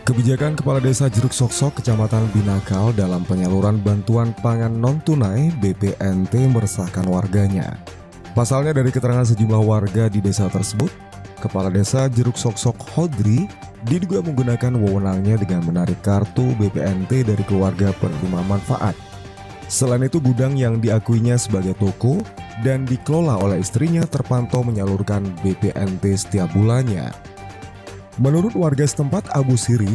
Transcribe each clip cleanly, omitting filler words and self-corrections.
Kebijakan Kepala Desa Jeruk Soksok, Kecamatan Binakal dalam penyaluran bantuan pangan non-tunai BPNT meresahkan warganya. Pasalnya dari keterangan sejumlah warga di desa tersebut, Kepala Desa Jeruk Soksok Hodri diduga menggunakan wewenangnya dengan menarik kartu BPNT dari keluarga penerima manfaat. Selain itu, gudang yang diakuinya sebagai toko dan dikelola oleh istrinya terpantau menyalurkan BPNT setiap bulannya. Menurut warga setempat Abu Siri,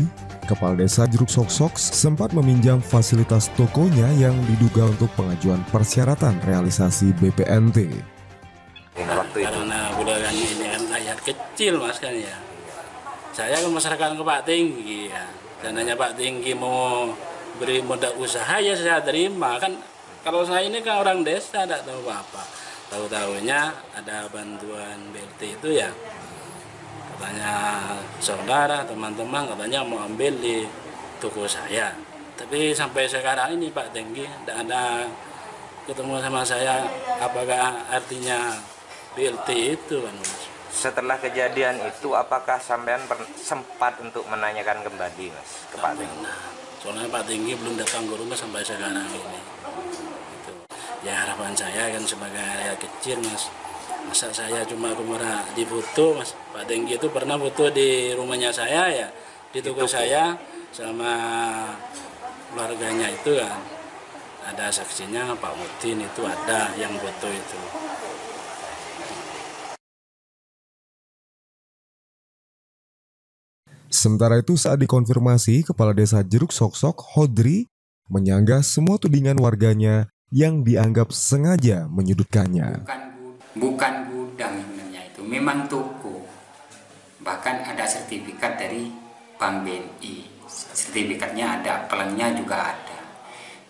Kepala Desa Jeruk Soksok sempat meminjam fasilitas tokonya yang diduga untuk pengajuan persyaratan realisasi BPNT. Karena budayanya ini kan rakyat kecil mas kan ya. Saya kan masyarakat ke Pak Tinggi ya. Dananya Pak Tinggi mau beri modal usaha ya saya terima kan. Kalau saya ini kan orang desa tidak tahu apa-apa. Tahu-tahunya ada bantuan BLT itu ya. Katanya saudara, teman-teman katanya mau ambil di toko saya. Tapi sampai sekarang ini Pak Tinggi tidak ada ketemu sama saya apakah artinya BLT itu kan mas. Setelah kejadian itu apakah sampean sempat untuk menanyakan kembali mas ke Pak Tinggi? Soalnya Pak Tinggi belum datang ke rumah sampai sekarang ini. Itu. Ya harapan saya kan sebagai rakyat kecil mas. Masa saya cuma kemana di foto mas. Pak Tinggi itu pernah foto di rumahnya saya ya. Di toko saya sama keluarganya itu kan. Ada saksinya Pak Mutin itu ada yang foto itu. Sementara itu saat dikonfirmasi, Kepala Desa Jeruk Soksok Hodri menyanggah semua tudingan warganya yang dianggap sengaja menyudutkannya. Bukan gudang sebenarnya itu, memang toko. Bahkan ada sertifikat dari Bank BNI. Sertifikatnya ada, pelengnya juga ada.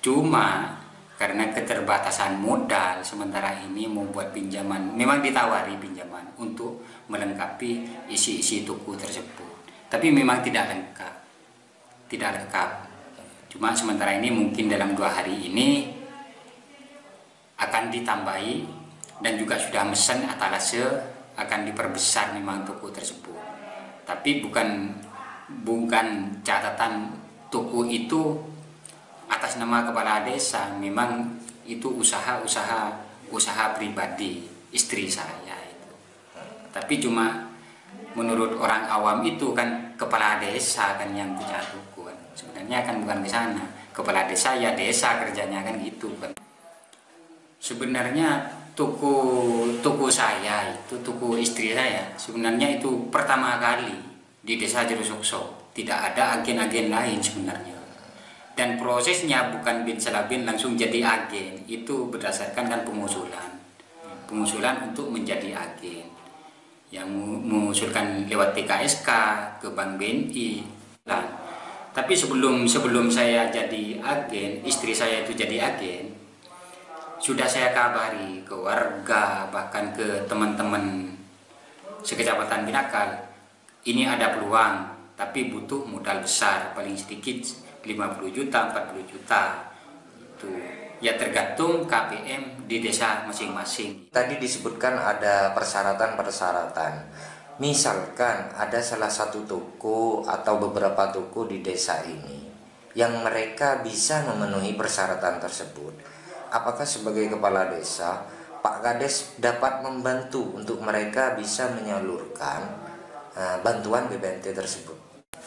Cuma karena keterbatasan modal sementara ini membuat pinjaman, memang ditawari pinjaman untuk melengkapi isi-isi toko tersebut. Tapi memang tidak lengkap. Cuma sementara ini mungkin dalam 2 hari ini akan ditambahi dan juga sudah mesen atalase akan diperbesar memang toko tersebut. Tapi bukan catatan toko itu atas nama kepala desa, memang itu usaha pribadi istri saya itu. Tapi cuma menurut orang awam itu kan kepala desa kan yang punya toko kan. Sebenarnya kan bukan ke sana. Kepala desa ya desa kerjanya kan gitu kan. Sebenarnya toko saya itu toko istri saya sebenarnya itu pertama kali di desa Jeruk Soksok. Tidak ada agen-agen lain sebenarnya. Dan prosesnya bukan bin salabin langsung jadi agen. Itu berdasarkan kan pengusulan untuk menjadi agen. Yang mengusulkan lewat PKSK ke Bank BNI. Tapi sebelum saya jadi agen, istri saya itu jadi agen, sudah saya kabari ke warga, bahkan ke teman-teman sekecamatan Binakal, ini ada peluang, tapi butuh modal besar, paling sedikit 50 juta, 40 juta. Itu ya tergantung KPM di desa masing-masing. Tadi disebutkan ada persyaratan. Misalkan ada salah satu toko atau beberapa toko di desa ini yang mereka bisa memenuhi persyaratan tersebut. Apakah sebagai kepala desa, Pak Kades dapat membantu untuk mereka bisa menyalurkan bantuan BPNT tersebut?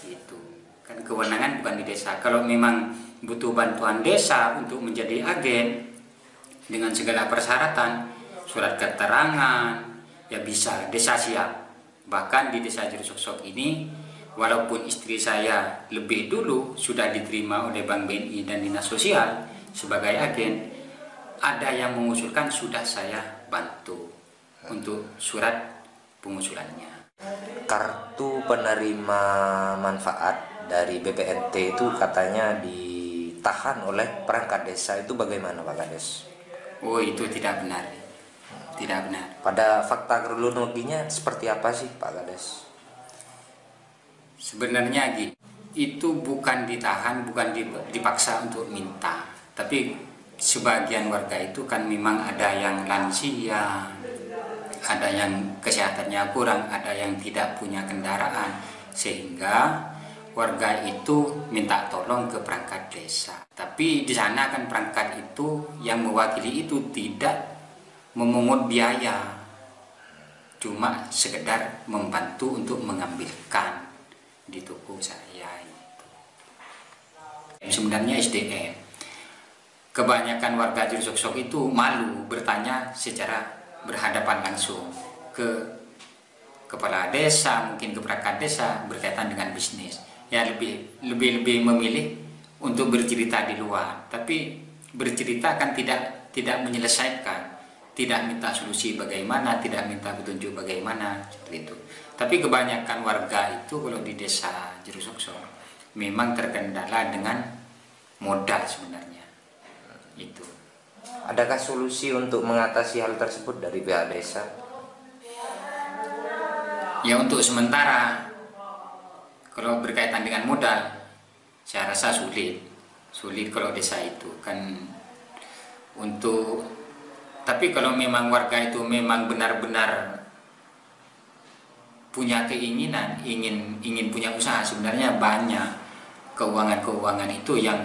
Itu kan kewenangan bukan di desa. Kalau memang butuh bantuan desa untuk menjadi agen dengan segala persyaratan, surat keterangan, ya bisa, desa siap. Bahkan di desa Jeruk Soksok ini, walaupun istri saya lebih dulu sudah diterima oleh Bank BNI dan Dinas Sosial sebagai agen, ada yang mengusulkan sudah saya bantu untuk surat pengusulannya. Kartu penerima manfaat dari BPNT itu katanya ditahan oleh perangkat desa, itu bagaimana Pak Kades? Oh, itu tidak benar. Tidak benar. Pada fakta kronologinya seperti apa sih Pak Kades? Sebenarnya gitu, itu bukan ditahan, bukan dipaksa untuk minta. Tapi sebagian warga itu kan memang ada yang lansia, ada yang kesehatannya kurang, ada yang tidak punya kendaraan, sehingga warga itu minta tolong ke perangkat desa. Tapi di sana kan perangkat itu yang mewakili itu tidak memungut biaya, cuma sekedar membantu untuk mengambilkan di toko saya itu. Sebenarnya SDM. Kebanyakan warga Jerusoksok itu malu bertanya secara berhadapan langsung ke kepala desa, mungkin ke perangkat desa berkaitan dengan bisnis. Ya lebih memilih untuk bercerita di luar, tapi bercerita kan tidak menyelesaikan, tidak minta solusi bagaimana, tidak minta petunjuk bagaimana, seperti itu. Tapi kebanyakan warga itu kalau di desa Jerusoksok memang terkendala dengan modal sebenarnya. Itu. Adakah solusi untuk mengatasi hal tersebut dari pihak desa? Ya untuk sementara kalau berkaitan dengan modal, saya rasa sulit kalau desa itu kan untuk. Tapi kalau memang warga itu memang benar-benar punya keinginan, ingin punya usaha, sebenarnya banyak keuangan itu yang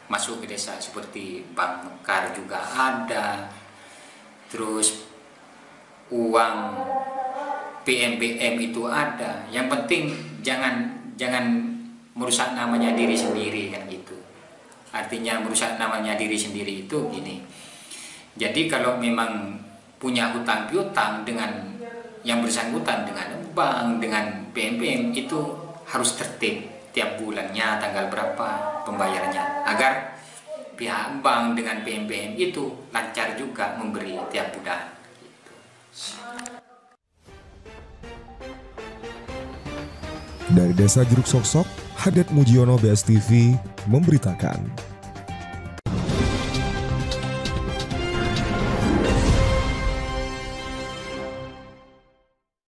masuk ke desa, seperti bank mekar juga ada, terus uang PMBM itu ada. Yang penting jangan merusak namanya diri sendiri kan gitu. Artinya merusak namanya diri sendiri itu gini. Jadi kalau memang punya hutang piutang dengan yang bersangkutan dengan bank, dengan PMBM, itu harus tertib tiap bulannya tanggal berapa pembayarannya, agar pihak bank dengan PMBM itu lancar juga memberi tiap bulan. Dari Desa Jeruk Soksok, Hadet Mujiono, BSTV memberitakan.